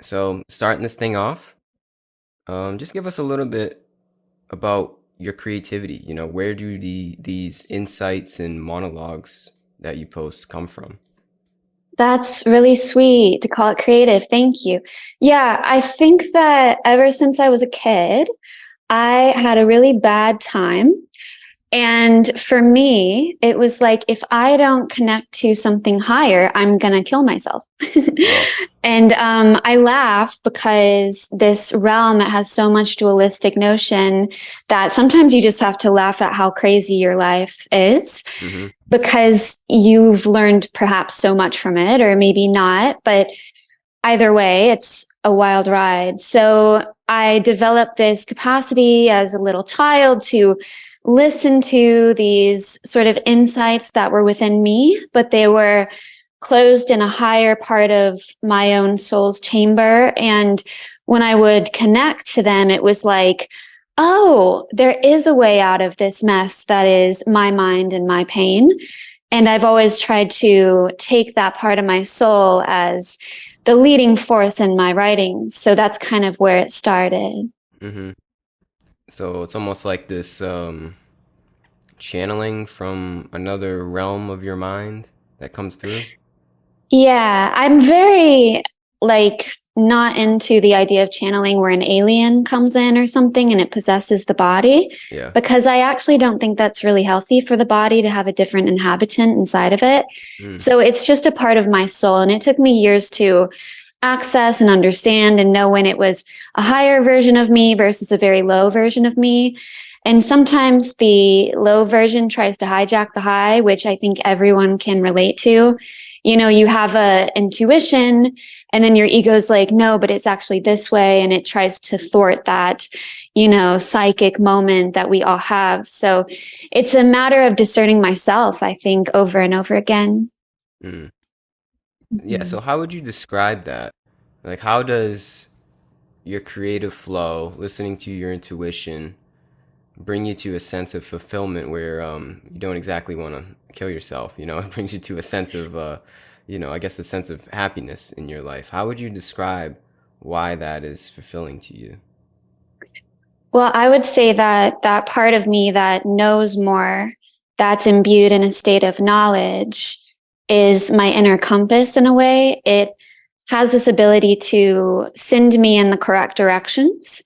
So, starting this thing off, just give us a little bit about your creativity. Where do these insights and monologues that you post come from? That's really sweet to call it creative. Thank you. Yeah, I think that ever since I was a kid, I had a really bad time. And for me, it was like, if I don't connect to something higher, I'm going to kill myself. Oh, And I laugh because this realm it has so much dualistic notion that sometimes you just have to laugh at how crazy your life is mm-hmm. because you've learned perhaps so much from it, or maybe not. But either way, it's a wild ride. So I developed this capacity as a little child to listen to these sort of insights that were within me, but they were closed in a higher part of my own soul's chamber. And when I would connect to them, it was like, oh, there is a way out of this mess that is my mind and my pain. And I've always tried to take that part of my soul as the leading force in my writings. So that's kind of where it started. Mm-hmm. So it's almost like this channeling from another realm of your mind that comes through. Yeah, I'm very like not into the idea of channeling where an alien comes in or something and it possesses the body Yeah. because I actually don't think that's really healthy for the body to have a different inhabitant inside of it. Mm, So it's just a part of my soul. And it took me years to access and understand and know when it was a higher version of me versus a very low version of me. And sometimes the low version tries to hijack the high, which I think everyone can relate to. You know, you have a intuition and then your ego's like, no, but it's actually this way. And it tries to thwart that, psychic moment that we all have. So it's a matter of discerning myself, I think, over and over again. mm. Yeah, Mhm. so how would you describe that? Like, how does your creative flow, listening to your intuition, bring you to a sense of fulfillment where you don't exactly want to kill yourself? It brings you to a sense of I guess a sense of happiness in your life. How would you describe why that is fulfilling to you? Well, I would say that that part of me that knows more, that's imbued in a state of knowledge, is my inner compass in a way. It has this ability to send me in the correct directions.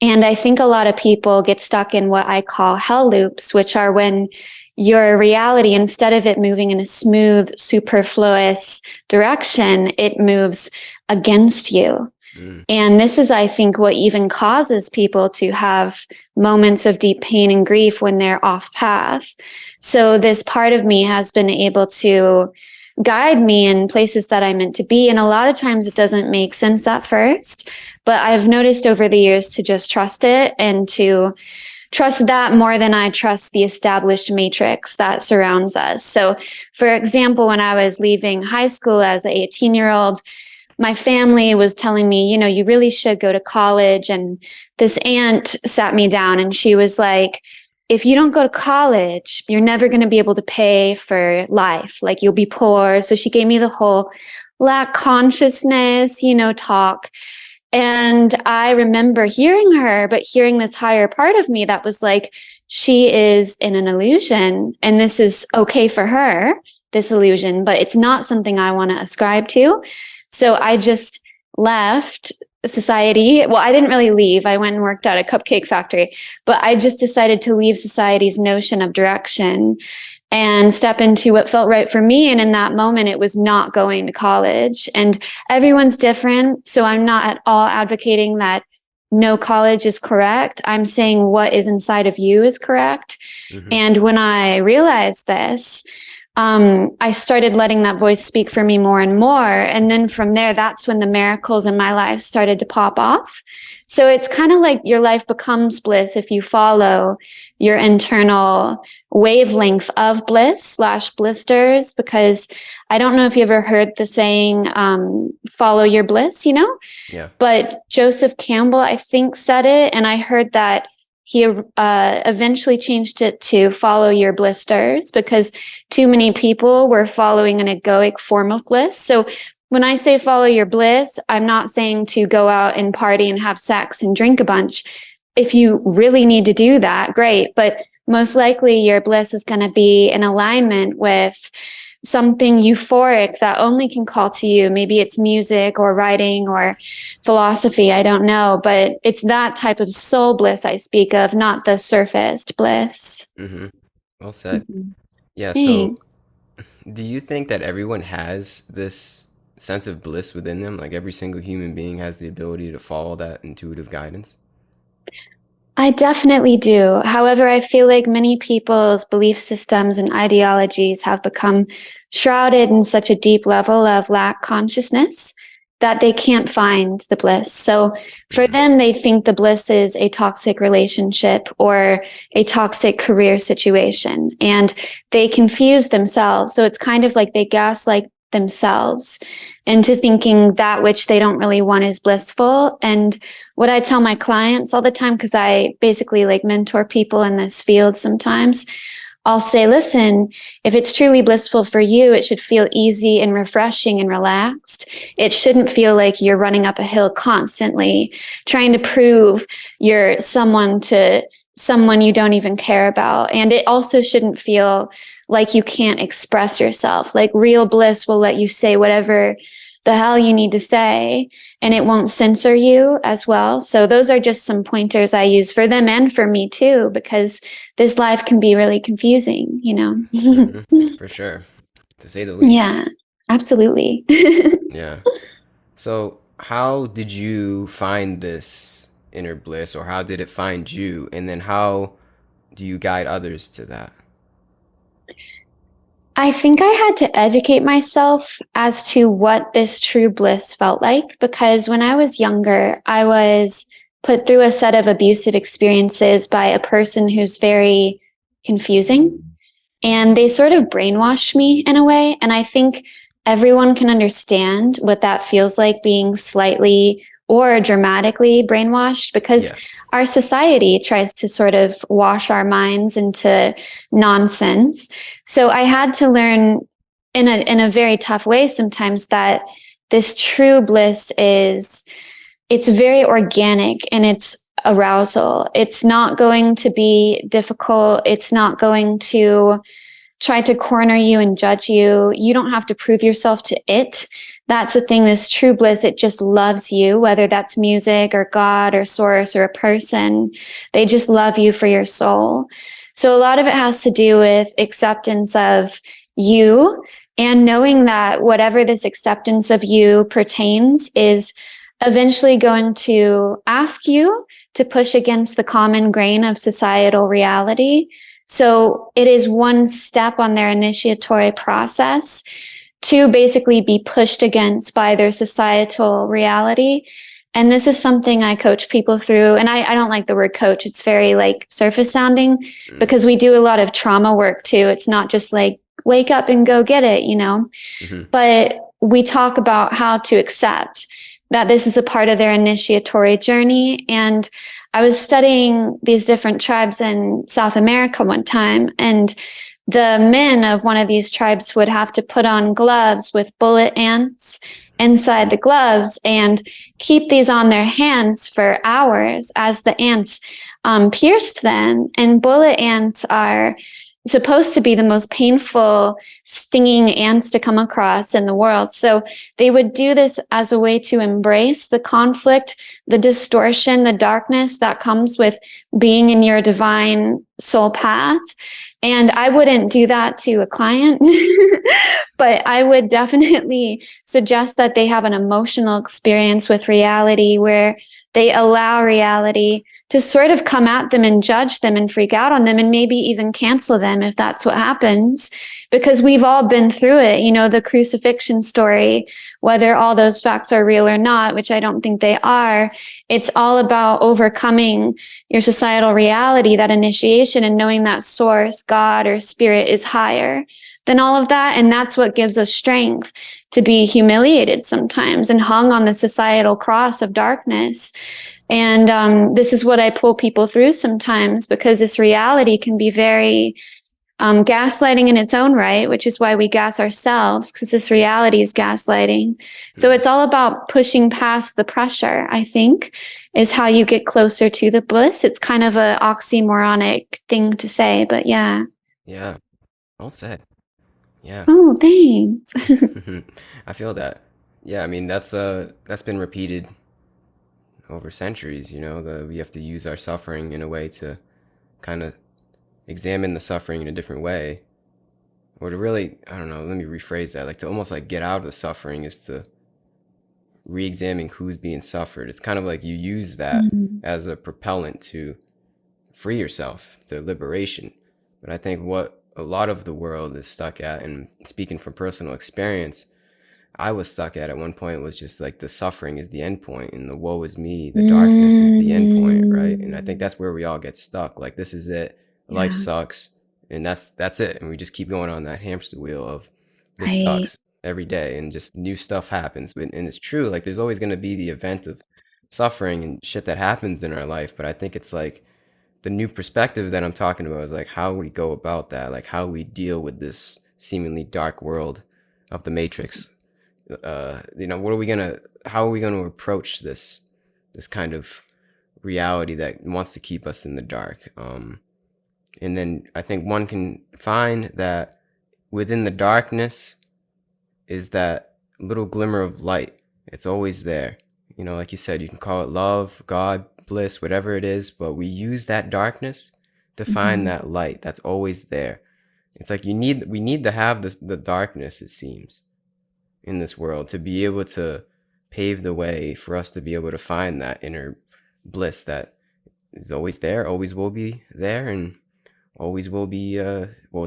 And I think a lot of people get stuck in what I call hell loops, which are when your reality, instead of it moving in a smooth, superfluous direction, it moves against you. Mm, And this is, I think, what even causes people to have moments of deep pain and grief when they're off path. So, this part of me has been able to guide me in places that I meant to be. And a lot of times it doesn't make sense at first, but I've noticed over the years to just trust it and to trust that more than I trust the established matrix that surrounds us. So, for example, when I was leaving high school as an 18-year-old, my family was telling me, you really should go to college. And this aunt sat me down and she was like, if you don't go to college, you're never going to be able to pay for life. Like you'll be poor. So she gave me the whole lack consciousness, talk. And I remember hearing her, but hearing this higher part of me that was like, she is in an illusion and this is okay for her, this illusion, but it's not something I want to ascribe to. So I just left society. Well, I didn't really leave. I went and worked at a cupcake factory, but I just decided to leave society's notion of direction and step into what felt right for me. And in that moment, it was not going to college. And everyone's different. So I'm not at all advocating that no college is correct. I'm saying what is inside of you is correct. hmm And when I realized this, I started letting that voice speak for me more and more. And then from there, that's when the miracles in my life started to pop off. So it's kind of like your life becomes bliss if you follow your internal wavelength of bliss slash blisters. Because I don't know if you ever heard the saying, follow your bliss, Yeah. but Joseph Campbell, I think, said it. And I heard that he eventually changed it to follow your blisters because too many people were following an egoic form of bliss. So when I say follow your bliss, I'm not saying to go out and party and have sex and drink a bunch. If you really need to do that, great. But most likely your bliss is going to be in alignment with something euphoric that only can call to you. Maybe it's music or writing or philosophy. I don't know. But it's that type of soul bliss I speak of, not the surfaced bliss. Mm-hmm. Well said. Yeah, so Thanks. do you think that everyone has this sense of bliss within them? Like every single human being has the ability to follow that intuitive guidance? I definitely do. However, I feel like many people's belief systems and ideologies have become shrouded in such a deep level of lack consciousness that they can't find the bliss. So for Mm-hmm. them, they think the bliss is a toxic relationship or a toxic career situation, and they confuse themselves. So it's kind of like they gaslight themselves into thinking that which they don't really want is blissful. And what I tell my clients all the time, because I basically like mentor people in this field sometimes, I'll say, listen, if it's truly blissful for you, it should feel easy and refreshing and relaxed. It shouldn't feel like you're running up a hill constantly trying to prove you're someone to someone you don't even care about. And it also shouldn't feel like you can't express yourself. Like real bliss will let you say whatever the hell you need to say, and it won't censor you as well. So those are just some pointers I use for them and for me too, because this life can be really confusing, you know? Mm-hmm. For sure, to say the least. Yeah, absolutely. Yeah. So, how did you find this inner bliss, or how did it find you? And then, how do you guide others to that? I think I had to educate myself as to what this true bliss felt like, because when I was younger, I was put through a set of abusive experiences by a person who's very confusing. And they sort of brainwashed me in a way. And I think everyone can understand what that feels like, being slightly or dramatically brainwashed, because Yeah. our society tries to sort of wash our minds into nonsense. So I had to learn in a very tough way sometimes that this true bliss is, it's very organic in its arousal. It's not going to be difficult. It's not going to try to corner you and judge you. You don't have to prove yourself to it. That's the thing, this true bliss, it just loves you, whether that's music or God or source or a person. They just love you for your soul. So a lot of it has to do with acceptance of you and knowing that whatever this acceptance of you pertains is eventually going to ask you to push against the common grain of societal reality. So it is one step on their initiatory process to basically be pushed against by their societal reality. And this is something I coach people through. And I don't like the word coach. It's very like surface sounding, Mm. because we do a lot of trauma work too. It's not just like wake up and go get it, you know, Mm-hmm. but we talk about how to accept that this is a part of their initiatory journey. And I was studying these different tribes in South America one time, and the men of one of these tribes would have to put on gloves with bullet ants inside the gloves and keep these on their hands for hours as the ants pierced them. And bullet ants are supposed to be the most painful, stinging ants to come across in the world. So they would do this as a way to embrace the conflict, the distortion, the darkness that comes with being in your divine soul path. And I wouldn't do that to a client, but I would definitely suggest that they have an emotional experience with reality where they allow reality to sort of come at them and judge them and freak out on them and maybe even cancel them if that's what happens, because we've all been through it. You know, the crucifixion story, whether all those facts are real or not, which I don't think they are, it's all about overcoming your societal reality, that initiation, and knowing that source, God or spirit, is higher than all of that. And that's what gives us strength to be humiliated sometimes and hung on the societal cross of darkness. And this is what I pull people through sometimes, because this reality can be very gaslighting in its own right, which is why we gas ourselves, because this reality is gaslighting. So Mm. it's all about pushing past the pressure, I think, is how you get closer to the bliss. It's kind of a oxymoronic thing to say, but yeah. Yeah, well said. Yeah. Oh, thanks. I feel that. Yeah, I mean that's been repeated over centuries, you know, we have to use our suffering in a way to kind of examine the suffering in a different way, or to really, I don't know, let me rephrase that, like to almost like get out of the suffering is to re-examine who's being suffered. It's kind of like you use that Mhm. as a propellant to free yourself to liberation. But I think what a lot of the world is stuck at, and speaking from personal experience, I was stuck at one point was just like the suffering is the end point and the woe is me, the darkness is the end point, right? And I think Mm, that's where we all get stuck. Like this is it. Life yeah, sucks and that's it. And we just keep going on that hamster wheel of this right. sucks every day and just new stuff happens. And it's true, like there's always going to be the event of suffering and shit that happens in our life, but I think it's like the new perspective that I'm talking about is like how we go about that, like how we deal with this seemingly dark world of the matrix. You know, how are we gonna approach this kind of reality that wants to keep us in the dark? And then I think one can find that within the darkness is that little glimmer of light. It's always there. You know, like you said, you can call it love, God, bliss, whatever it is, but we use that darkness to find Mhm. that light that's always there. It's like we need to have the darkness, it seems, in this world to be able to pave the way for us to be able to find that inner bliss that is always there, always will be there, and always will be well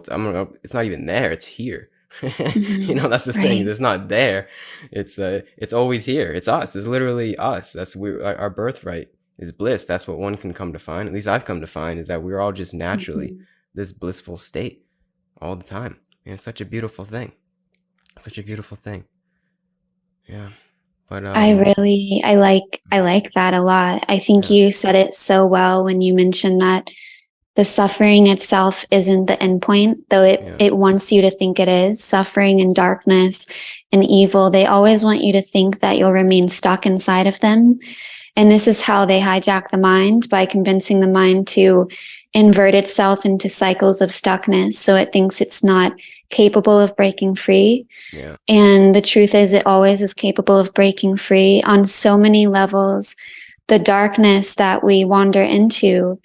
it's not even there, it's here. You Mhm. know, that's the thing, Right. it's not there, it's always here, it's us, it's literally us. Our birthright is bliss. That's what one can come to find, at least I've come to find, is that we're all just naturally Mhm. this blissful state all the time. And it's such a beautiful thing, such a beautiful thing. Yeah. But I like that a lot. I think yeah, you said it so well when you mentioned that the suffering itself isn't the end point, though yeah, it wants you to think it is. Suffering and darkness and evil, they always want you to think that you'll remain stuck inside of them. And this is how they hijack the mind, by convincing the mind to invert itself into cycles of stuckness. So it thinks it's not capable of breaking free. yeah. And the truth is, it always is capable of breaking free on so many levels. The darkness that we wander into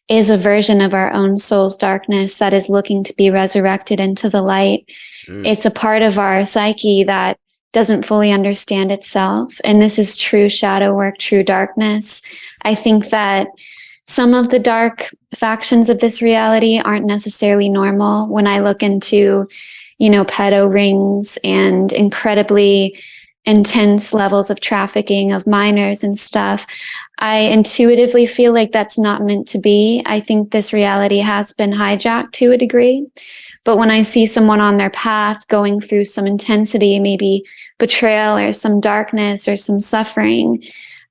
is a version of our own soul's darkness that is looking to be resurrected into the light. Mm, It's a part of our psyche that doesn't fully understand itself. And this is true shadow work, true darkness. I think that some of the dark factions of this reality aren't necessarily normal. When I look into, pedo rings and incredibly intense levels of trafficking of minors and stuff, I intuitively feel like that's not meant to be. I think this reality has been hijacked to a degree. But when I see someone on their path going through some intensity, maybe betrayal or some darkness or some suffering,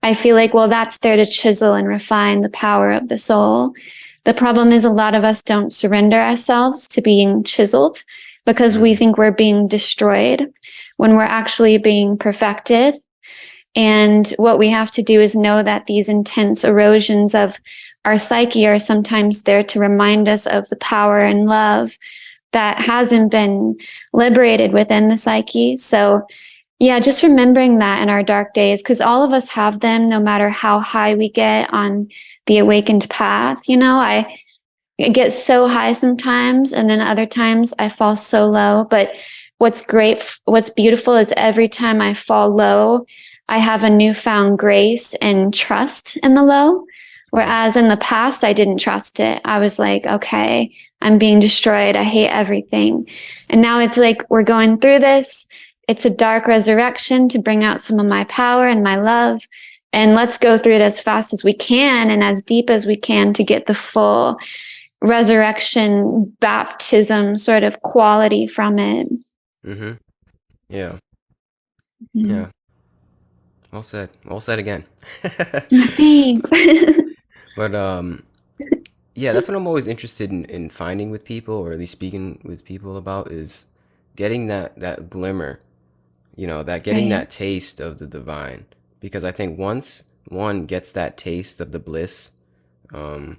I feel like, well, that's there to chisel and refine the power of the soul. The problem is a lot of us don't surrender ourselves to being chiseled because we mm, think we're being destroyed when we're actually being perfected. And what we have to do is know that these intense erosions of our psyche are sometimes there to remind us of the power and love that hasn't been liberated within the psyche. So, yeah, just remembering that in our dark days, because all of us have them, no matter how high we get on the awakened path. I get so high sometimes, and then other times I fall so low. But what's beautiful is every time I fall low, I have a newfound grace and trust in the low. mm, Whereas in the past, I didn't trust it. I was like, okay, I'm being destroyed. I hate everything. And now it's like, we're going through this. It's a dark resurrection to bring out some of my power and my love. And let's go through it as fast as we can and as deep as we can to get the full resurrection baptism sort of quality from it. mm-hmm. Yeah, Mm. yeah. Well said. Well said again. Thanks. But Yeah, that's what I'm always interested in finding with people, or at least speaking with people about, is getting that glimmer, that getting Right. that taste of the divine. Because I think once one gets that taste of the bliss, um,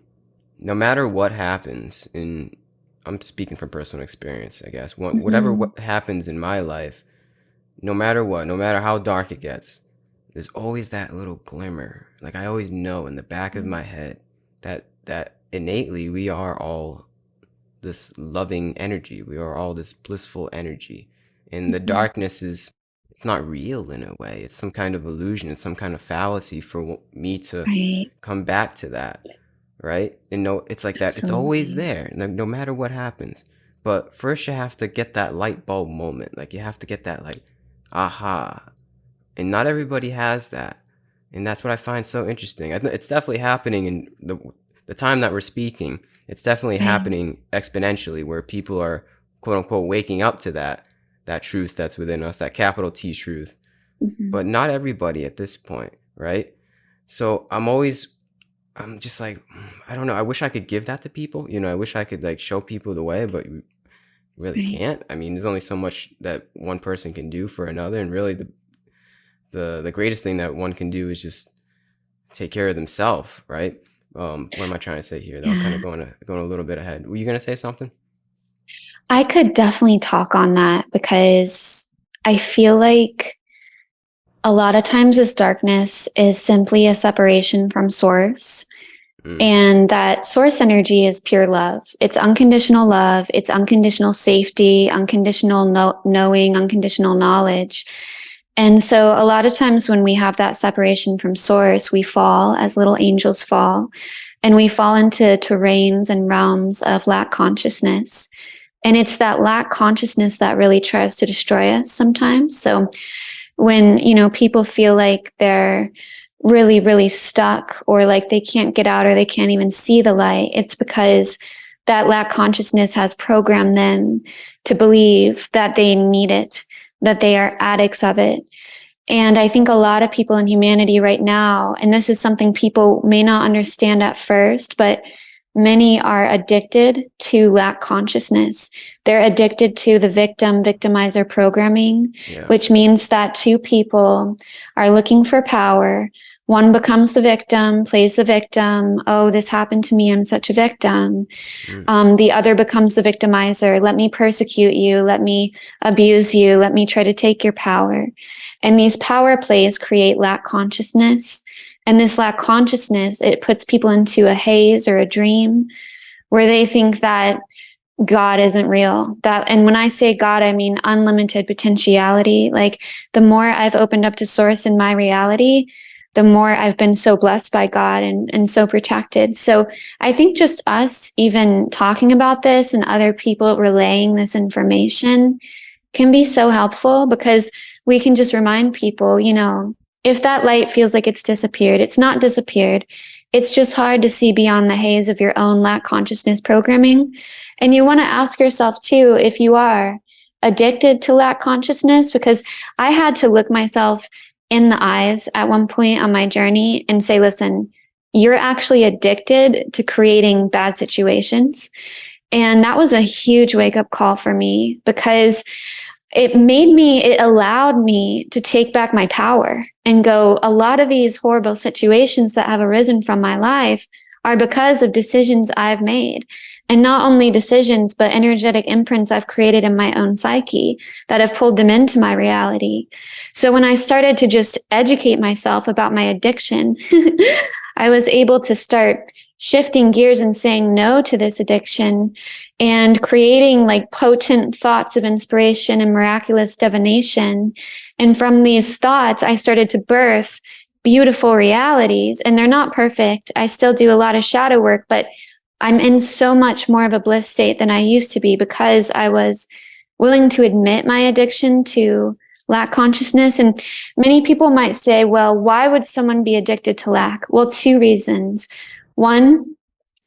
no matter what happens I'm speaking from personal experience, I guess. Whatever Hmm. what happens in my life, no matter what, no matter how dark it gets, there's always that little glimmer. Like I always know in the back of my head that innately we are all this loving energy. We are all this blissful energy. And the Hmm. darkness is, it's not real in a way. It's some kind of illusion. It's some kind of fallacy for me to Right. come back to that, right? And no, it's like that. It's always Absolutely. there, no matter what happens. But first, you have to get that light bulb moment. Like you have to get that like, aha. And not everybody has that, and that's what I find so interesting. It's definitely happening in the time that we're speaking. It's definitely Right. happening exponentially, where people are quote unquote waking up to that truth that's within us, that capital T truth. Hmm. But not everybody at this point, right? So I'm just like, I don't know. I wish I could give that to people. I wish I could like show people the way, but you really Right. can't. I mean, there's only so much that one person can do for another, and really the greatest thing that one can do is just take care of themselves, right? What am I trying to say here? Though I'm kind of Yeah. going a little bit ahead. Were you gonna say something? I could definitely talk on that because I feel like a lot of times this darkness is simply a separation from source. Mm, And that source energy is pure love. It's unconditional love. It's unconditional safety, unconditional knowing, unconditional knowledge. And so a lot of times when we have that separation from source, we fall as little angels fall, and we fall into terrains and realms of lack consciousness. And it's that lack consciousness that really tries to destroy us sometimes. So when, people feel like they're really, really stuck, or like they can't get out, or they can't even see the light, it's because that lack consciousness has programmed them to believe that they need it, that they are addicts of it. And I think a lot of people in humanity right now, and this is something people may not understand at first, but many are addicted to lack consciousness. They're addicted to the victimizer programming, yeah. which means that two people are looking for power. One becomes the victim, plays the victim. Oh, this happened to me. I'm such a victim. Mm, The other becomes the victimizer. Let me persecute you. Let me abuse you. Let me try to take your power. And these power plays create lack consciousness. And this lack consciousness, it puts people into a haze or a dream where they think that God isn't real. And when I say God, I mean unlimited potentiality. Like the more I've opened up to source in my reality, the more I've been so blessed by God and so protected. So I think just us even talking about this and other people relaying this information can be so helpful, because we can just remind people, if that light feels like it's disappeared, it's not disappeared. It's just hard to see beyond the haze of your own lack consciousness programming. And you want to ask yourself too, if you are addicted to lack consciousness, because I had to look myself in the eyes at one point on my journey and say, listen, you're actually addicted to creating bad situations. And that was a huge wake up call for me, because it allowed me to take back my power and go, a lot of these horrible situations that have arisen from my life are because of decisions I've made. And not only decisions, but energetic imprints I've created in my own psyche that have pulled them into my reality. So when I started to just educate myself about my addiction, I was able to start shifting gears and saying no to this addiction and creating like potent thoughts of inspiration and miraculous divination. And from these thoughts, I started to birth beautiful realities. And they're not perfect. I still do a lot of shadow work, but I'm in so much more of a bliss state than I used to be, because I was willing to admit my addiction to lack consciousness. And many people might say, well, why would someone be addicted to lack? Well, two reasons. One,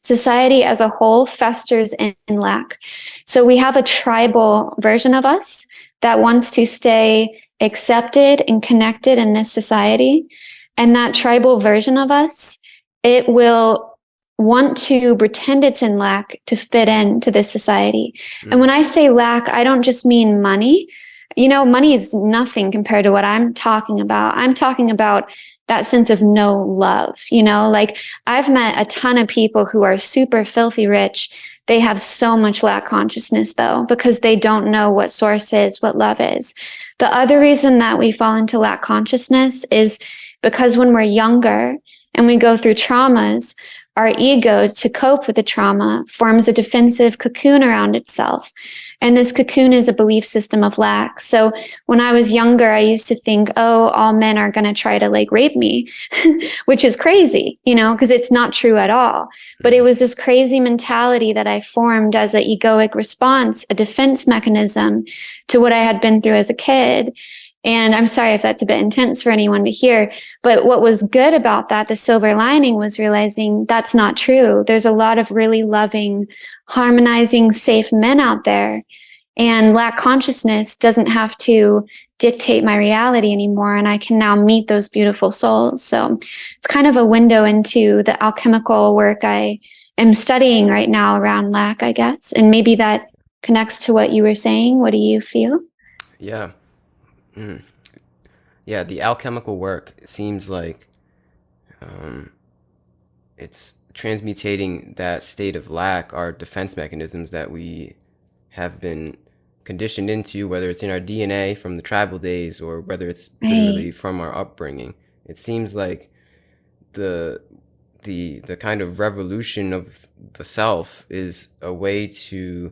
society as a whole festers in lack. So we have a tribal version of us that wants to stay accepted and connected in this society. And that tribal version of us, it will want to pretend it's in lack to fit into this society. And Mm. when I say lack, I don't just mean money. Money is nothing compared to what I'm talking about. I'm talking about that sense of no love, like I've met a ton of people who are super filthy rich. They have so much lack consciousness though, because they don't know what source is, what love is. The other reason that we fall into lack consciousness is because when we're younger and we go through traumas, our ego, to cope with the trauma, forms a defensive cocoon around itself. And this cocoon is a belief system of lack. So when I was younger, I used to think, oh, all men are going to try to like rape me, which is crazy, because it's not true at all. But it was this crazy mentality that I formed as an egoic response, a defense mechanism to what I had been through as a kid. And I'm sorry if that's a bit intense for anyone to hear, but what was good about that, the silver lining, was realizing that's not true. There's a lot of really loving, harmonizing, safe men out there. And lack consciousness doesn't have to dictate my reality anymore. And I can now meet those beautiful souls. So it's kind of a window into the alchemical work I am studying right now around lack, I guess. And maybe that connects to what you were saying. What do you feel? Yeah. Mm. Yeah, the alchemical work seems like um, it's transmutating that state of lack, our defense mechanisms that we have been conditioned into, whether it's in our DNA from the tribal days or whether it's Right. literally from our upbringing. It seems like the the kind of revolution of the self is a way to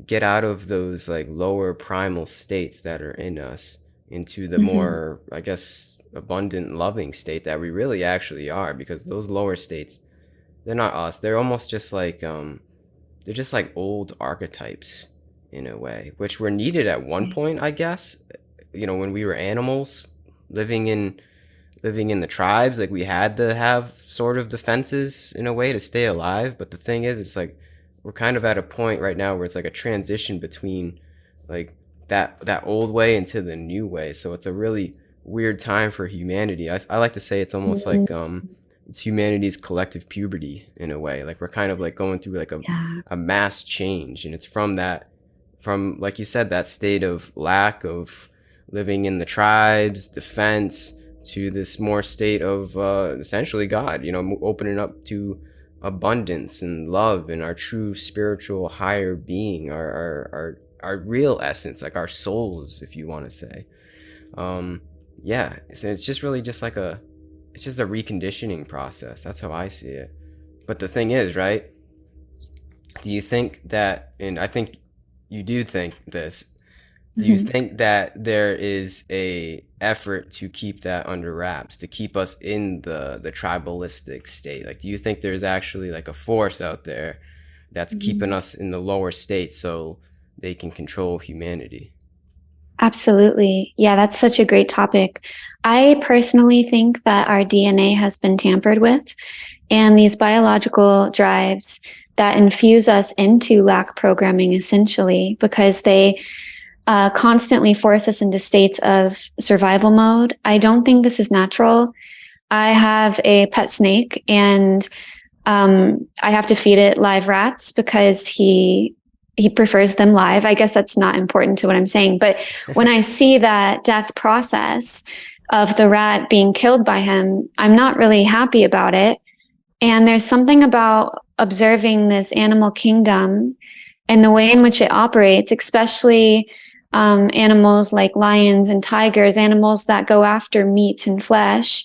get out of those like lower primal states that are in us into the Mm-hmm. more, I guess, abundant loving state that we really actually are, because those lower states, they're not us. They're almost just like they're just like old archetypes in a way, which were needed at one point, I guess. When we were animals living in the tribes, like we had to have sort of defenses in a way to stay alive. But the thing is, it's like we're kind of at a point right now where it's like a transition between like that old way into the new way. So it's a really weird time for humanity. I like to say it's almost like it's humanity's collective puberty in a way. Like we're kind of like going through like Yeah. a mass change, and it's from like you said, that state of lack of living in the tribes, defense, to this more state of essentially God, opening up to abundance and love and our true spiritual higher being, our real essence, like our souls, if you want to say. Yeah, so it's just really just like it's just a reconditioning process. That's how I see it. But the thing is, right? Do you think that, and I think you do think this, do you Mhm. think that there is a effort to keep that under wraps, to keep us in the tribalistic state? Like, do you think there's actually like a force out there that's keeping Mhm. us in the lower state so they can control humanity? Absolutely. Yeah, that's such a great topic. I personally think that our DNA has been tampered with, and these biological drives that infuse us into lack programming essentially because they constantly force us into states of survival mode. I don't think this is natural. I have a pet snake, and I have to feed it live rats because he prefers them live. I guess that's not important to what I'm saying, but when I see that death process of the rat being killed by him, I'm not really happy about it. And there's something about observing this animal kingdom and the way in which it operates, especially animals like lions and tigers, animals that go after meat and flesh.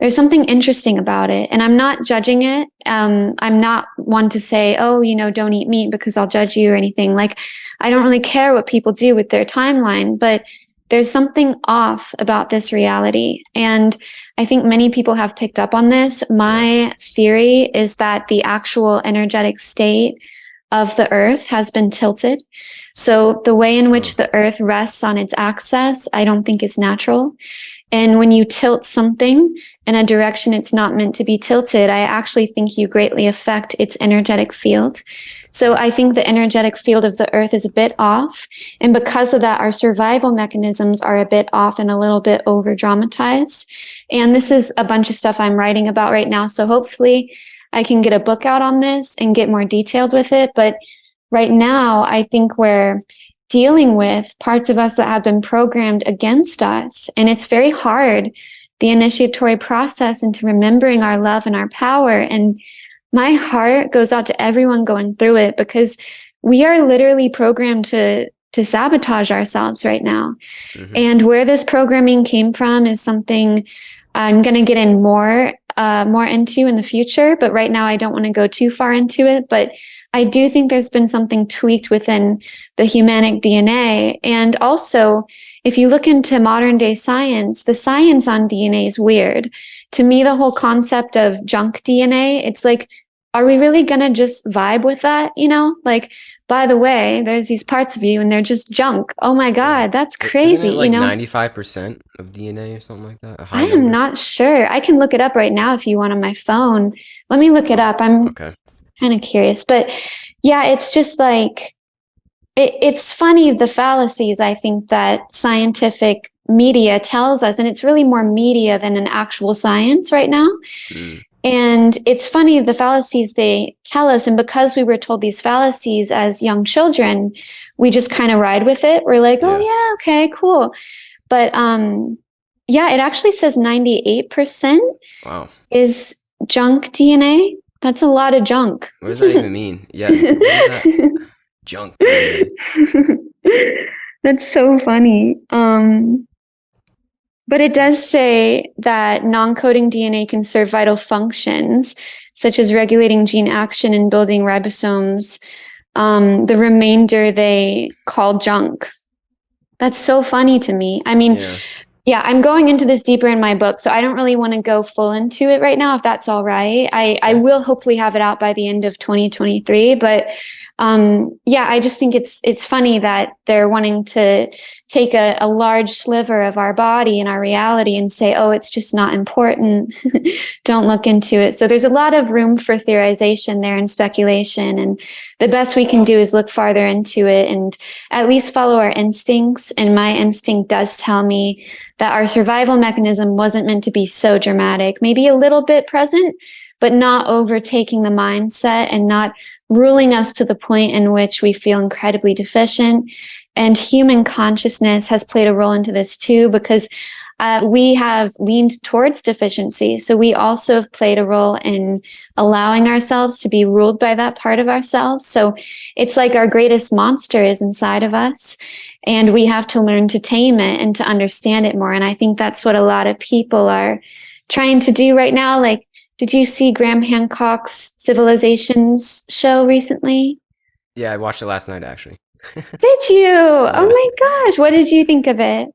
There's something interesting about it. And I'm not judging it. I'm not one to say, oh, don't eat meat because I'll judge you or anything. Like, I don't really care what people do with their timeline, but there's something off about this reality. And I think many people have picked up on this. Yeah. My theory is that the actual energetic state of the earth has been tilted. So the way in which Oh. the earth rests on its axis, I don't think is natural. And when you tilt something in a direction it's not meant to be tilted, I actually think you greatly affect its energetic field. So I think the energetic field of the earth is a bit off. And because of that, our survival mechanisms are a bit off and a little bit over dramatized. And this is a bunch of stuff I'm writing about right now. So hopefully I can get a book out on this and get more detailed with it. But right now, I think we're dealing with parts of us that have been programmed against us. And it's very hard, the initiatory process into remembering our love and our power. And my heart goes out to everyone going through it, because we are literally programmed to sabotage ourselves right now. Mm-hmm. And where this programming came from is something I'm going to get in more into in the future. But right now, I don't want to go too far into it. But I do think there's been something tweaked within the humanic DNA. And also, if you look into modern day science, the science on DNA is weird. To me, the whole concept of junk DNA, it's like, are we really going to just vibe with that? You know, like, by the way, there's these parts of you and they're just junk. Oh my Yeah. God, that's Isn't crazy. it You like know, 95% of DNA or something like that? A I high am number? not sure. I can look it up right now if you want on my phone. Let me look it Oh, up. I'm okay. kind of curious. But yeah, it's just like, it's funny, the fallacies I think that scientific media tells us, and it's really more media than an actual science right now. Mm. And it's funny, the fallacies they tell us, and because we were told these fallacies as young children, we just kind of ride with it. We're like, oh Yeah. yeah, okay, cool. But yeah, it actually says 98% Wow. is junk DNA. That's a lot of junk. What does that even mean? Yeah. What is that? Junk DNA. That's so funny. But it does say that non-coding DNA can serve vital functions, such as regulating gene action and building ribosomes. The remainder they call junk. That's so funny to me. I mean, Yeah. yeah, I'm going into this deeper in my book, so I don't really want to go full into it right now, if that's all right. I Yeah. will hopefully have it out by the end of 2023, but yeah, I just think it's funny that they're wanting to take a large sliver of our body and our reality and say, oh, it's just not important. Don't look into it. So there's a lot of room for theorization there and speculation, and the best we can do is look farther into it and at least follow our instincts. And my instinct does tell me that our survival mechanism wasn't meant to be so dramatic, maybe a little bit present, but not overtaking the mindset and not ruling us to the point in which we feel incredibly deficient. And human consciousness has played a role into this too, because we have leaned towards deficiency. So we also have played a role in allowing ourselves to be ruled by that part of ourselves. So it's like our greatest monster is inside of us, and we have to learn to tame it and to understand it more. And I think that's what a lot of people are trying to do right now. Like, did you see Graham Hancock's Civilizations show recently? Yeah, I watched it last night actually. Did you? Oh Yeah. my gosh, what did you think of it?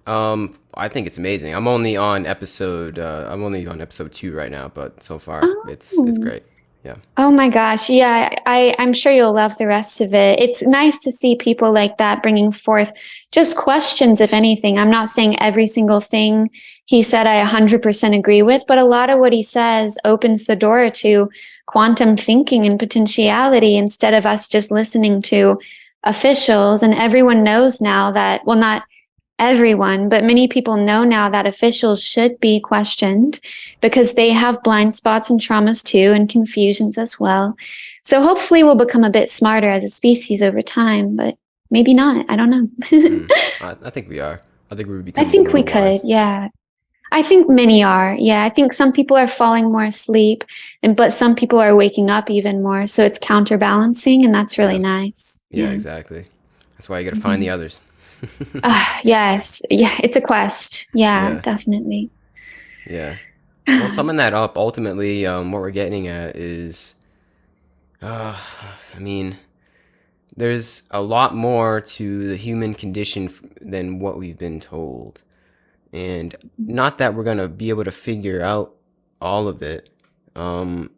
I think it's amazing. I'm only on episode 2 right now, but so far it's Oh. great. Yeah. Oh my gosh. Yeah, I'm sure you'll love the rest of it. It's nice to see people like that bringing forth just questions, if anything. I'm not saying every single thing he said I 100% agree with, but a lot of what he says opens the door to quantum thinking and potentiality instead of us just listening to officials. And everyone knows now that, well, not everyone, but many people know now that officials should be questioned because they have blind spots and traumas too, and confusions as well. So hopefully we'll become a bit smarter as a species over time, but maybe not. I don't know. Mm. I think we are. I think we're I becoming think we more could. wise. Yeah. I think many are. Yeah. I think some people are falling more asleep, but some people are waking up even more. So it's counterbalancing, and that's really Yeah. nice. Yeah, Yeah. exactly. That's why you got to find the Mhm. others. Yes. Yeah. It's a quest. Yeah, Yeah. definitely. Yeah. Well, summing that up, ultimately, what we're getting at is, uh, I mean, there's a lot more to the human condition than what we've been told. And not that we're going to be able to figure out all of it. Um,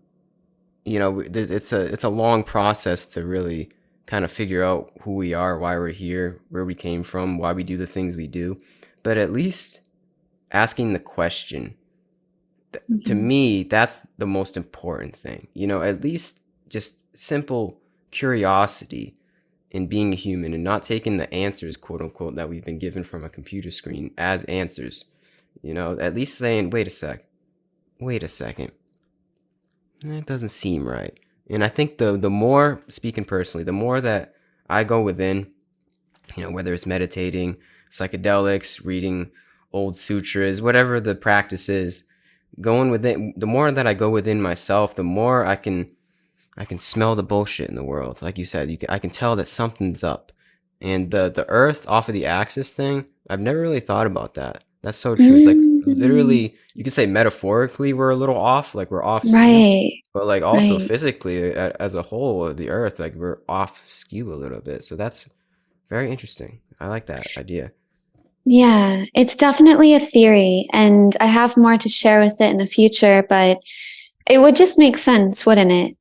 it's a long process to really kind of figure out who we are, why we're here, where we came from, why we do the things we do. But at least asking the question, to Mhm. me, that's the most important thing. At least just simple curiosity in being a human and not taking the answers, quote unquote, that we've been given from a computer screen as answers. At least saying, wait a second. It doesn't seem right. And I think the more, speaking personally, the more that I go within, whether it's meditating, psychedelics, reading old sutras, whatever the practice is, going within, the more that I go within myself, the more I can smell the bullshit in the world. Like you said, I can tell that something's up. And the Earth off of the axis thing, I've never really thought about that. That's so true. It's like Mm, literally, you could say metaphorically we're a little off, like we're off skew, right, but like also right. physically as a whole, the Earth, like we're off skew a little bit. So that's very interesting. I like that idea. Yeah, it's definitely a theory, and I have more to share with it in the future, but it would just make sense, wouldn't it?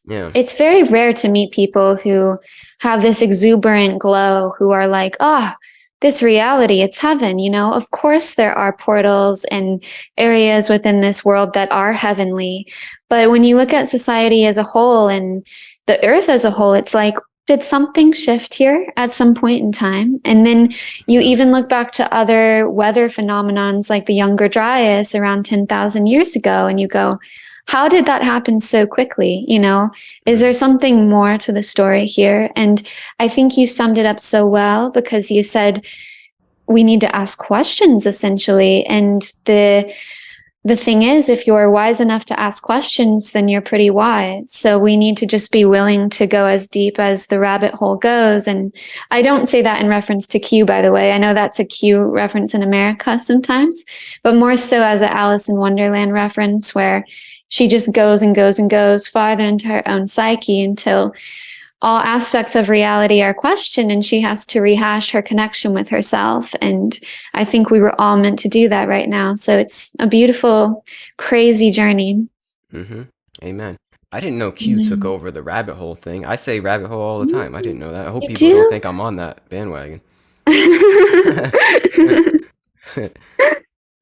Yeah. It's very rare to meet people who have this exuberant glow, who are like, oh, this reality, it's heaven, you know? Of course, there are portals and areas within this world that are heavenly. But when you look at society as a whole and the earth as a whole, it's like, did something shift here at some point in time? And then you Yeah. even look back to other weather phenomenons like the Younger Dryas around 10,000 years ago, and you go, how did that happen so quickly? You know, is there Mm. something more to the story here? And I think you summed it up so well because you said we need to ask questions essentially. And the thing is, if you're wise enough to ask questions, then you're pretty wise. So we need to just be willing to go as deep as the rabbit hole goes. And I don't say that in reference to Q, by the way. I know that's a Q reference in America sometimes, but more so as a Alice in Wonderland reference where she just goes and goes and goes farther into her own psyche until all aspects of reality are questioned and she has to rehash her connection with herself. And I think we were all meant to do that right now. So it's a beautiful, crazy journey. Mm-hmm. Amen. I didn't know Q took Amen. over the rabbit hole thing. I say rabbit hole all the time. I didn't know that. I hope You people don't do? think I'm on that bandwagon.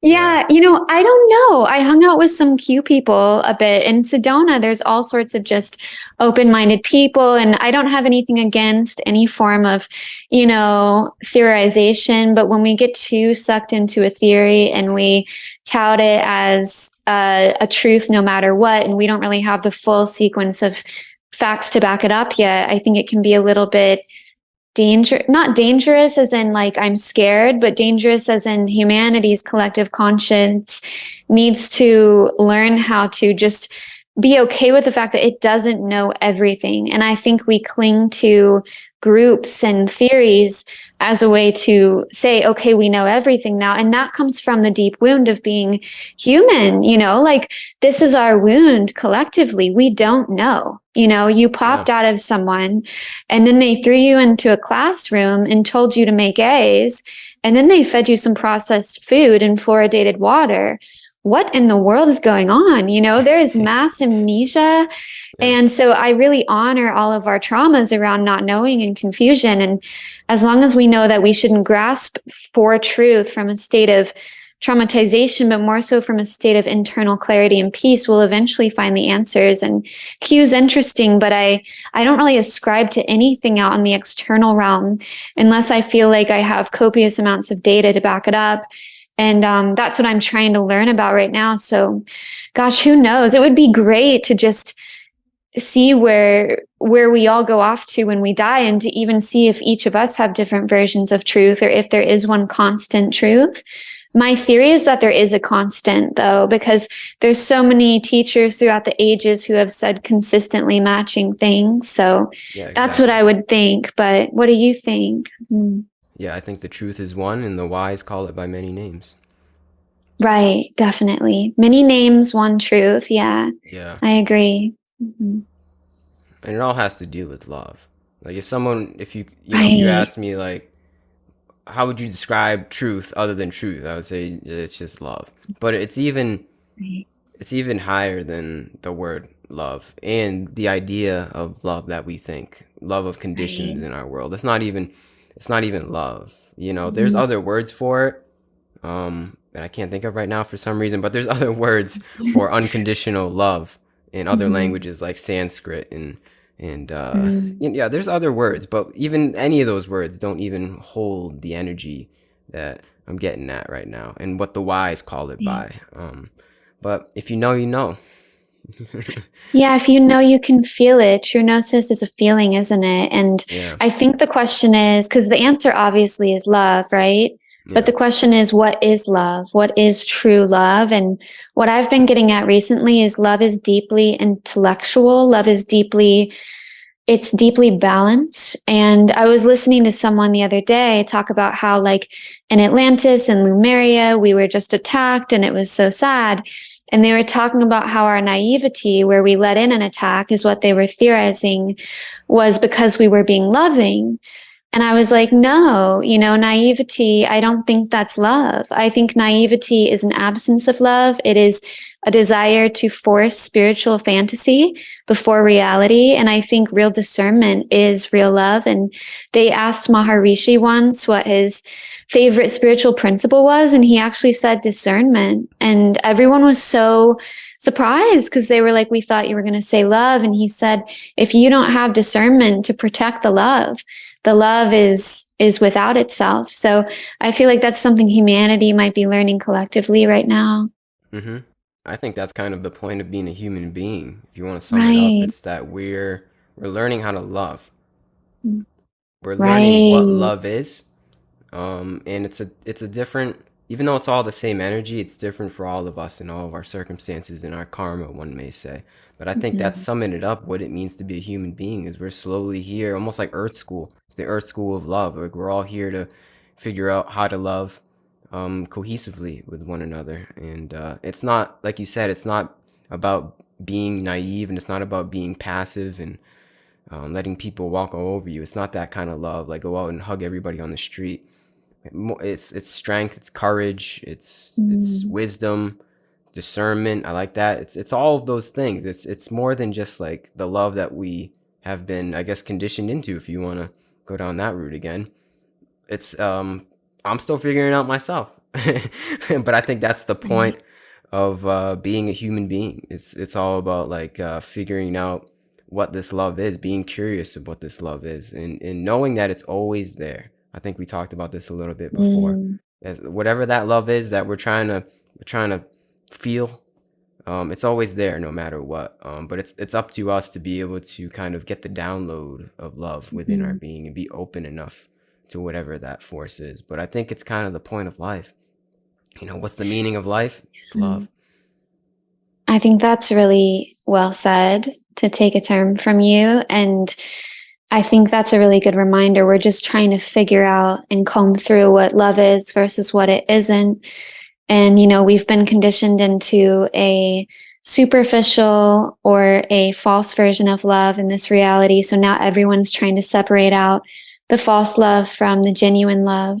Yeah. Yeah, I don't know. I hung out with some Q people a bit in Sedona. There's all sorts of just open-minded people, and I don't have anything against any form of, theorization. But when we get too sucked into a theory and we tout it as a truth no matter what, and we don't really have the full sequence of facts to back it up yet, I think it can be a little bit not dangerous as in like I'm scared, but dangerous as in humanity's collective conscience needs to learn how to just be okay with the fact that it doesn't know everything. And I think we cling to groups and theories as a way to say, okay, we know everything now. And that comes from the deep wound of being human, like this is our wound collectively. We don't know. You Yeah. popped out of someone and then they threw you into a classroom and told you to make A's. And then they fed you some processed food and fluoridated water. What in the world is going on? There is mass amnesia. Yeah. And so I really honor all of our traumas around not knowing and confusion. And as long as we know that we shouldn't grasp for truth from a state of traumatization, but more so from a state of internal clarity and peace, we'll eventually find the answers. And Q's interesting, but I don't really ascribe to anything out in the external realm unless I feel like I have copious amounts of data to back it up. And that's what I'm trying to learn about right now. So, gosh, who knows? It would be great to just see where we all go off to when we die, and to even see if each of us have different versions of truth or if there is one constant truth. My theory is that there is a constant, though, because there's so many teachers throughout the ages who have said consistently matching things. So Yeah, that's what exactly. I would think. But what do you think? Yeah, I think the truth is one and the wise call it by many names. Right, definitely. Many names, one truth. Yeah, Yeah. I agree. Mhm. And it all has to do with love. Like if you Right, ask me like how would you describe truth other than truth? I would say it's just love. But right, it's even higher than the word love and the idea of love that we think. Love of conditions right. in our world. It's not even love. There's Mhm. other words for it. And I can't think of right now for some reason, but there's other words for unconditional love in other Mhm. languages like Sanskrit and Mm. yeah, there's other words, but even any of those words don't even hold the energy that I'm getting at right now and what the wise call it Yeah. by. But if you know, you know. Yeah, if you know you can feel it, true gnosis is a feeling, isn't it? And Yeah, I think the question is, because the answer obviously is love, right? But yeah. the question is, what is love? What is true love? And what I've been getting at recently is love is deeply intellectual. Love is deeply, it's deeply balanced. And I was listening to someone the other day talk about how, like, in Atlantis and Lemuria, we were just attacked and it was so sad. And they were talking about how our naivety, where we let in an attack, is what they were theorizing was because we were being loving. And I was like, no, naivety, I don't think that's love. I think naivety is an absence of love. It is a desire to force spiritual fantasy before reality. And I think real discernment is real love. And they asked Maharishi once what his favorite spiritual principle was. And he actually said discernment. And everyone was so surprised because they were like, we thought you were going to say love. And he said, if you don't have discernment to protect the love is without itself. So I feel like that's something humanity might be learning collectively right now. hmm I think that's kind of the point of being a human being. If you want to sum it up, Right. it's that we're learning how to love. We're learning what Right. love is. And it's a different, even though it's all the same energy, it's different for all of us in all of our circumstances and our karma, one may say. But I think that's Mhm. summing it up. What it means to be a human being is we're slowly here, almost like Earth School. It's the Earth School of love. Like we're all here to figure out how to love cohesively with one another. And it's not, like you said, it's not about being naive, and it's not about being passive and letting people walk all over you. It's not that kind of love. Like go out and hug everybody on the street. It's strength, it's courage, it's Mm. wisdom, discernment. I like that. It's all of those things. It's more than just like the love that we have been, I guess, conditioned into. If you want to go down that route again, it's I'm still figuring it out myself, but I think that's the Right. point of being a human being. It's all about like figuring out what this love is, being curious of what this love is, and knowing that it's always there. I think we talked about this a little bit before. Mm. Whatever that love is that we're trying to feel, it's always there no matter what. But it's up to us to be able to kind of get the download of love within our Mhm. being and be open enough to whatever that force is. But I think it's kind of the point of life. What's the meaning of life? It's Mm. love. I think that's really well said to take a term from you. And I think that's a really good reminder. We're just trying to figure out and comb through what love is versus what it isn't. And, we've been conditioned into a superficial or a false version of love in this reality. So now everyone's trying to separate out the false love from the genuine love.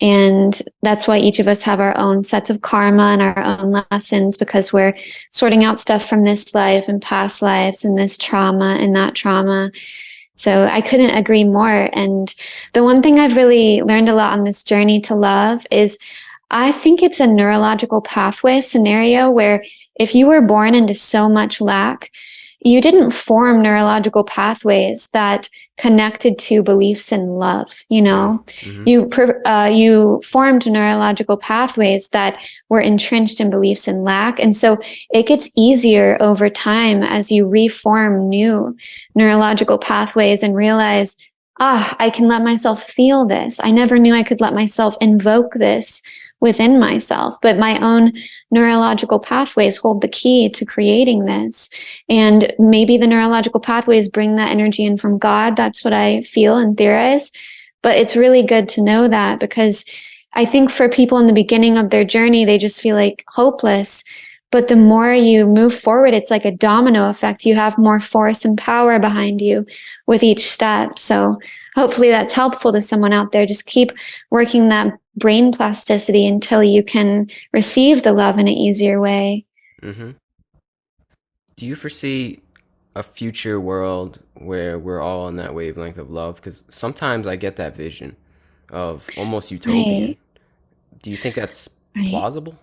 And that's why each of us have our own sets of karma and our own lessons because we're sorting out stuff from this life and past lives and this trauma and that trauma. So I couldn't agree more. And the one thing I've really learned a lot on this journey to love is I think it's a neurological pathway scenario where if you were born into so much lack, you didn't form neurological pathways that connected to beliefs in love. Yeah. Mm-hmm. You formed neurological pathways that were entrenched in beliefs in lack, and so it gets easier over time as you reform new neurological pathways and realize, I can let myself feel this. I never knew I could let myself invoke this within myself, but my own neurological pathways hold the key to creating this. And maybe the neurological pathways bring that energy in from God. That's what I feel and theorize. But it's really good to know that because I think for people in the beginning of their journey, they just feel like hopeless. But the more you move forward, it's like a domino effect. You have more force and power behind you with each step. So hopefully that's helpful to someone out there. Just keep working that brain plasticity until you can receive the love in an easier way. Mm-hmm. Do you foresee a future world where we're all on that wavelength of love? Because sometimes I get that vision of almost utopian. Right, Do you think that's right. plausible?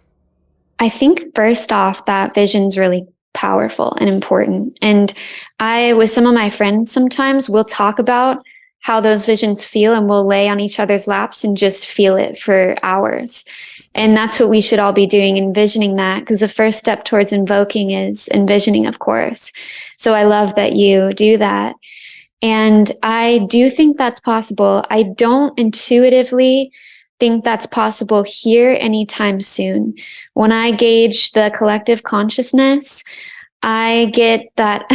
I think first off, that vision's really powerful and important. And with some of my friends, sometimes we'll talk about how those visions feel and we'll lay on each other's laps and just feel it for hours. And that's what we should all be doing, envisioning that, because the first step towards invoking is envisioning, of course. So I love that you do that. And I do think that's possible. I don't intuitively think that's possible here anytime soon. When I gauge the collective consciousness, I get that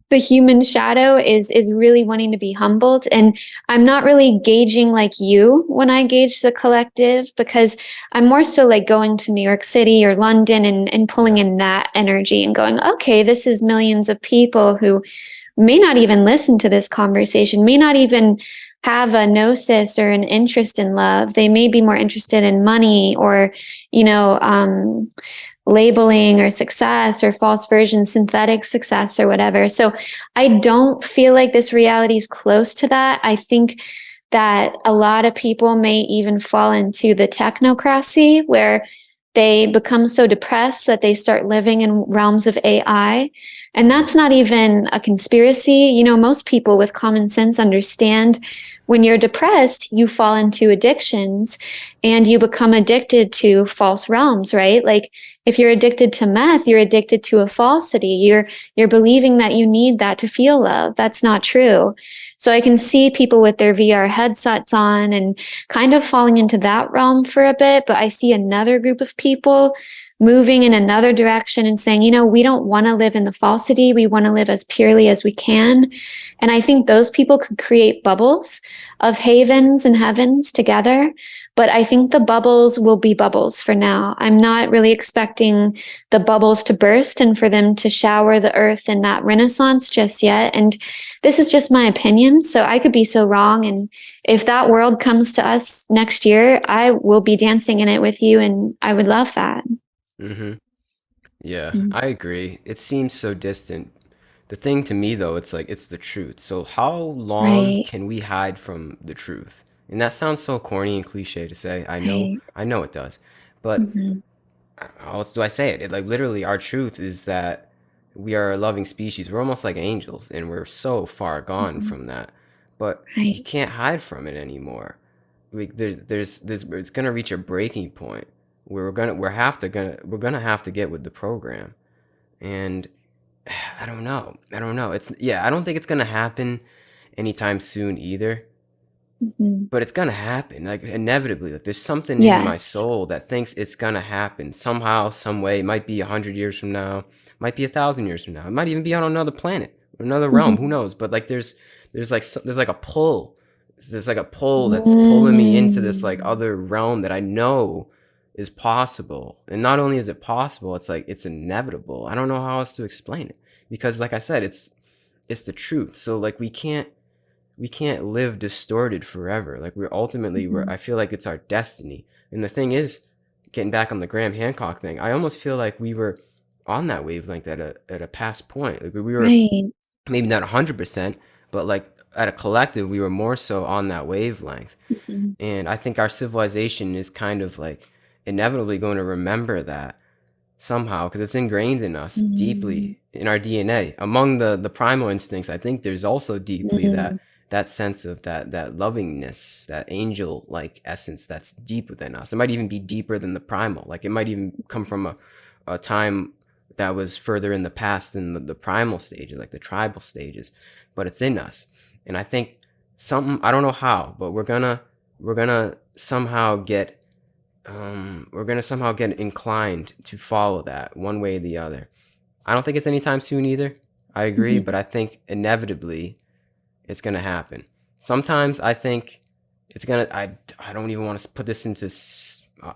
the human shadow is really wanting to be humbled, and I'm not really gauging like you when I gauge the collective, because I'm more so like going to New York City or London and pulling Yeah. in that energy and going, okay, this is millions of people who may not even listen to this conversation, may not even have a gnosis or an interest in love. They may be more interested in money or, you know, labeling or success or false version, synthetic success or whatever. So I don't feel like this reality is close to that. I think that a lot of people may even fall into the technocracy where they become so depressed that they start living in realms of AI. And Mm. that's not even a conspiracy. You know, most people with common sense understand when you're depressed, you fall into addictions and you become addicted to false realms, right? Like if you're addicted to meth, you're addicted to a falsity. You're believing that you need that to feel love. That's not true. So I can see people with their VR headsets on and kind of falling into that realm for a bit, but I see another group of people moving in another direction and saying, you know, we don't want to live in the falsity. We want to live as purely as we can. And I think those people could create bubbles of havens and heavens together. But I think the bubbles will be bubbles for now. I'm not really expecting the bubbles to burst and for them to shower the earth in that renaissance just yet. And this is just my opinion. So I could be so wrong. And if that world comes to us next year, I will be dancing in it with you. And I would love that. Mm-hmm. Yeah, Mm. I agree. It seems so distant. The thing to me though, it's like it's the truth. So how long Right. can we hide from the truth? And that sounds so corny and cliche to say. Right. I know it does. But Mm-hmm. how else do I say it? Like literally our truth is that we are a loving species. We're almost like angels and we're so far gone Mm-hmm. from that. But you Right. can't hide from it anymore. Like there's it's gonna reach a breaking point where we're gonna have to get with the program. And I don't know. It's yeah, I don't think it's gonna happen anytime soon either. Mm-hmm. But it's gonna happen, like inevitably. Like there's something in my Yes. soul that thinks it's gonna happen somehow, some way. It might be 100 years from now, might be 1,000 years from now. It might even be on another planet, another realm. Who Mm-hmm. knows? But like there's like a pull. There's like a pull that's pulling me into this like Mm. other realm that I know is possible. And not only is it possible, it's like it's inevitable. I don't know how else to explain it because, like I said, it's the truth. So like we can't live distorted forever. Like we're Mhm. I feel like it's our destiny. And the thing is, getting back on the Graham Hancock thing, I almost feel like we were on that wavelength at a past point. Like we were Right. maybe not 100%, but like at a collective, we were more so on that wavelength. Mhm. And I think our civilization is kind of like inevitably going to remember that somehow because it's ingrained in us Mm. deeply in our DNA. Among the primal instincts, I think there's also deeply Mm. that sense of that lovingness, that angel like essence that's deep within us. It might even be deeper than the primal. Like it might even come from a time that was further in the past than the primal stages, like the tribal stages, but it's in us. And I think something I don't know how, but we're gonna somehow get we're gonna somehow get inclined to follow that one way or the other. I don't think it's anytime soon either. I agree, but Mhm. I think inevitably it's gonna happen. Sometimes I think it's gonna. I don't even want to put this into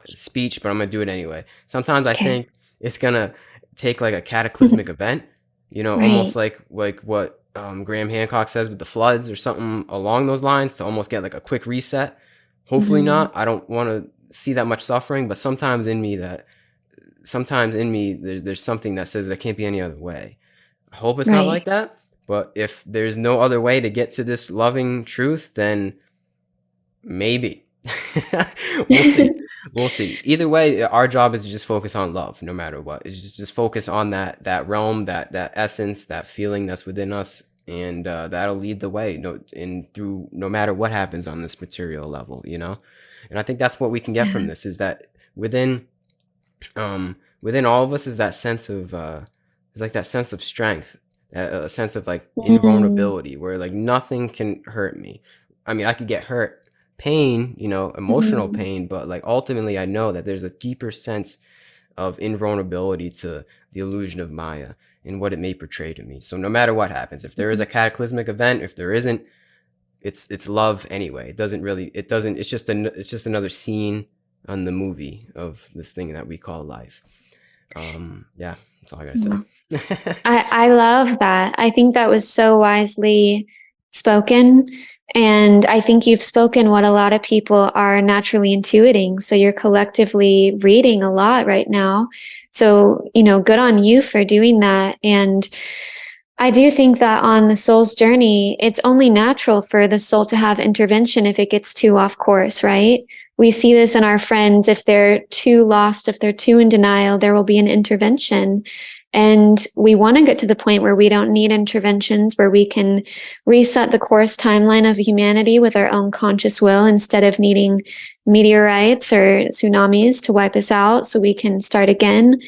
speech, but I'm gonna do it anyway. Sometimes I Okay. think it's gonna take like a cataclysmic event, you know, almost Right. like what Graham Hancock says with the floods or something along those lines to almost get like a quick reset. Hopefully Mhm. not. I don't want to see that much suffering, but sometimes in me there's something that says there can't be any other way. I hope it's not like Right. that, but if there's no other way to get to this loving truth, then maybe. We'll see. We'll see. Either way, our job is to just focus on love no matter what. It's just focus on that realm, that essence, that feeling that's within us, and that'll lead the way no in through no matter what happens on this material level, you know? And I think that's what we can get from Yeah. this is that within within all of us is that sense of is like that sense of strength, a sense of like Mm. invulnerability, where like nothing can hurt me. I mean, I could get hurt, pain, you know, emotional Mhm. pain, but like ultimately I know that there's a deeper sense of invulnerability to the illusion of Maya and what it may portray to me. So no matter what happens, if there is a cataclysmic event, if there isn't, it's love anyway. It doesn't it's just another scene on the movie of this thing that we call life. Yeah, that's all I gotta Mhm. say. I love that. I think that was so wisely spoken. And I think you've spoken what a lot of people are naturally intuiting. So you're collectively reading a lot right now. So, good on you for doing that. And I do think that on the soul's journey, it's only natural for the soul to have intervention if it gets too off course, right? We see this in our friends. If they're too lost, if they're too in denial, there will be an intervention. And we want to get to the point where we don't need interventions, where we can reset the course timeline of humanity with our own conscious will instead of needing meteorites or tsunamis to wipe us out so we can start again.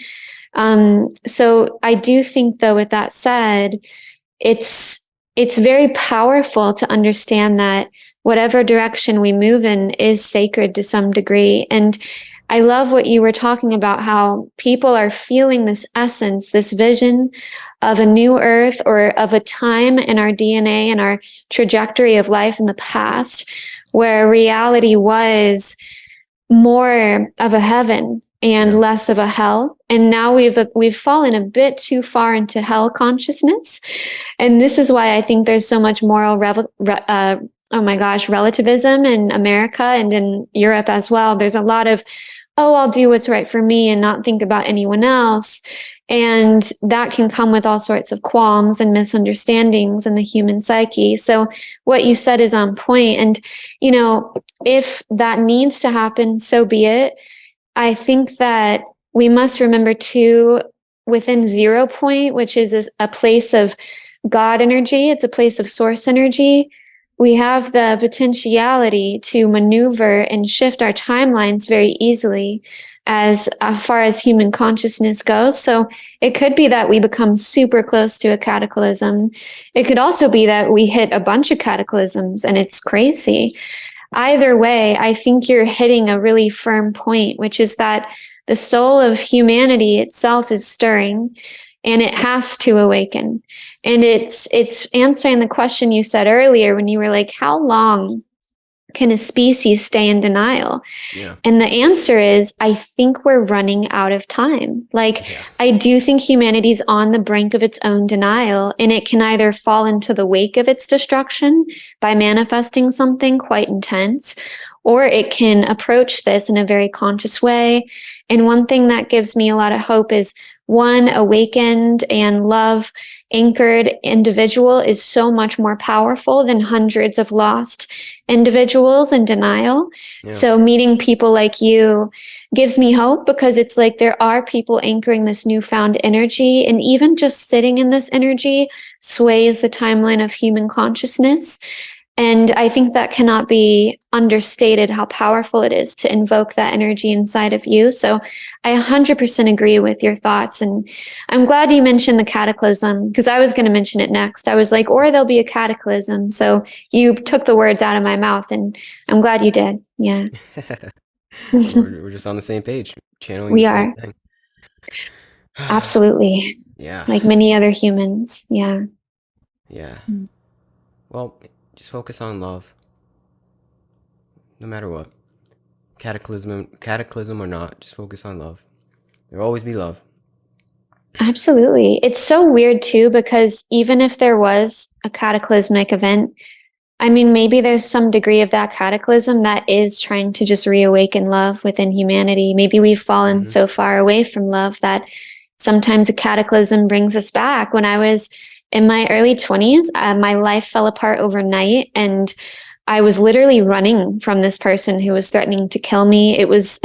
So I do think, though, with that said, it's very powerful to understand that whatever direction we move in is sacred to some degree. And I love what you were talking about, how people are feeling this essence, this vision of a new earth or of a time in our DNA and our trajectory of life in the past where reality was more of a heaven and Yeah, less of a hell. And now we've fallen a bit too far into hell consciousness. And this is why I think there's so much moral oh my gosh, relativism in America and in Europe as well. There's a lot of, oh, I'll do what's right for me and not think about anyone else. And that can come with all sorts of qualms and misunderstandings in the human psyche. So what you said is on point. And, if that needs to happen, so be it. I think that we must remember too, within 0 point, which is a place of God energy, it's a place of source energy. We have the potentiality to maneuver and shift our timelines very easily as far as human consciousness goes. So it could be that we become super close to a cataclysm. It could also be that we hit a bunch of cataclysms and it's crazy. Either way, I think you're hitting a really firm point, which is that the soul of humanity itself is stirring and it has to awaken. And it's answering the question you said earlier when you were like, how long can a species stay in denial? yeah, And the answer is, I think we're running out of time. Like, yeah, I do think humanity's on the brink of its own denial, and it can either fall into the wake of its destruction by manifesting something quite intense, or it can approach this in a very conscious way. And one thing that gives me a lot of hope is one awakened and love anchored individual is so much more powerful than hundreds of lost individuals in denial. yeah, So meeting people like you gives me hope because it's like there are people anchoring this newfound energy, and even just sitting in this energy sways the timeline of human consciousness. And I think that cannot be understated how powerful it is to invoke that energy inside of you. So I 100% agree with your thoughts. And I'm glad you mentioned the cataclysm because I was going to mention it next. I was like, or there'll be a cataclysm. So you took the words out of my mouth, and I'm glad you did. Yeah. we're just on the same page, channeling the We same are. thing. Absolutely. Yeah, Like many other humans. Yeah. yeah. Well, just focus on love, no matter what. Cataclysm or not, just focus on love. There'll always be love. Absolutely. It's so weird too, because even if there was a cataclysmic event, I mean, maybe there's some degree of that cataclysm that is trying to just reawaken love within humanity. Maybe we've fallen Hmm. so far away from love that sometimes a cataclysm brings us back. When I was in my early 20s, my life fell apart overnight, and I was literally running from this person who was threatening to kill me. It was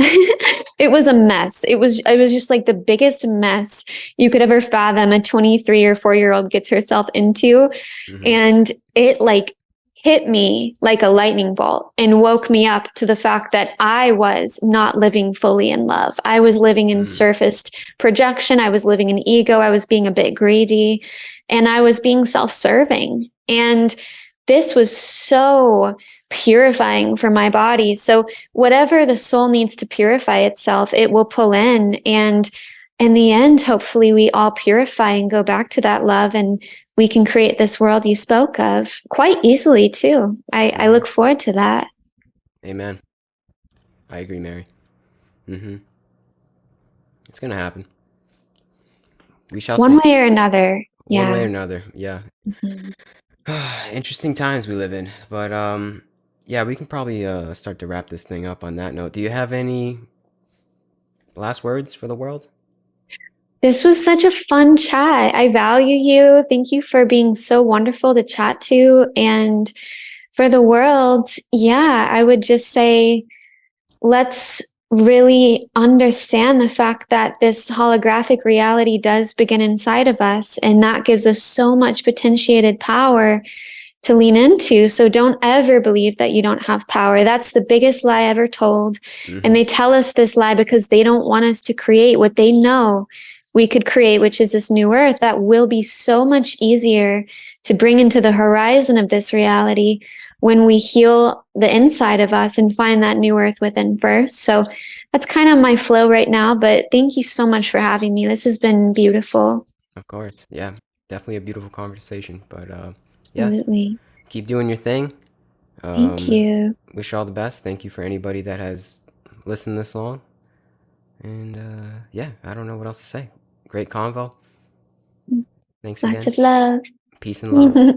it was a mess. It was just like the biggest mess you could ever fathom a 23 or 4-year-old gets herself into. Hmm. And it like hit me like a lightning bolt and woke me up to the fact that I was not living fully in love. I was living in Mm. surfaced projection. I was living in ego. I was being a bit greedy and I was being self serving. And this was so purifying for my body. So, whatever the soul needs to purify itself, it will pull in. And in the end, hopefully, we all purify and go back to that love, and we can create this world you spoke of quite easily, too. I Mhm. look forward to that. Amen. I agree, Mary. Mm-hmm. It's gonna happen. We shall One see. way or another. One way or Yeah. another. Yeah. Mhm. Interesting times we live in. But yeah, we can probably start to wrap this thing up on that note. Do you have any last words for the world? This was such a fun chat. I value you. Thank you for being so wonderful to chat to. And for the world, yeah, I would just say let's really understand the fact that this holographic reality does begin inside of us. And that gives us so much potentiated power to lean into. So don't ever believe that you don't have power. That's the biggest lie ever told. Mm-hmm. And they tell us this lie because they don't want us to create what they know we could create, which is this new earth that will be so much easier to bring into the horizon of this reality when we heal the inside of us and find that new earth within first. So that's kind of my flow right now. But thank you so much for having me. This has been beautiful. Of course. Yeah. Definitely a beautiful conversation. But yeah, Absolutely. keep doing your thing. Thank Um, you. wish you all the best. Thank you for anybody that has listened this long. And yeah, I don't know what else to say. Great convo. Thanks Lots again. of love. Peace and love.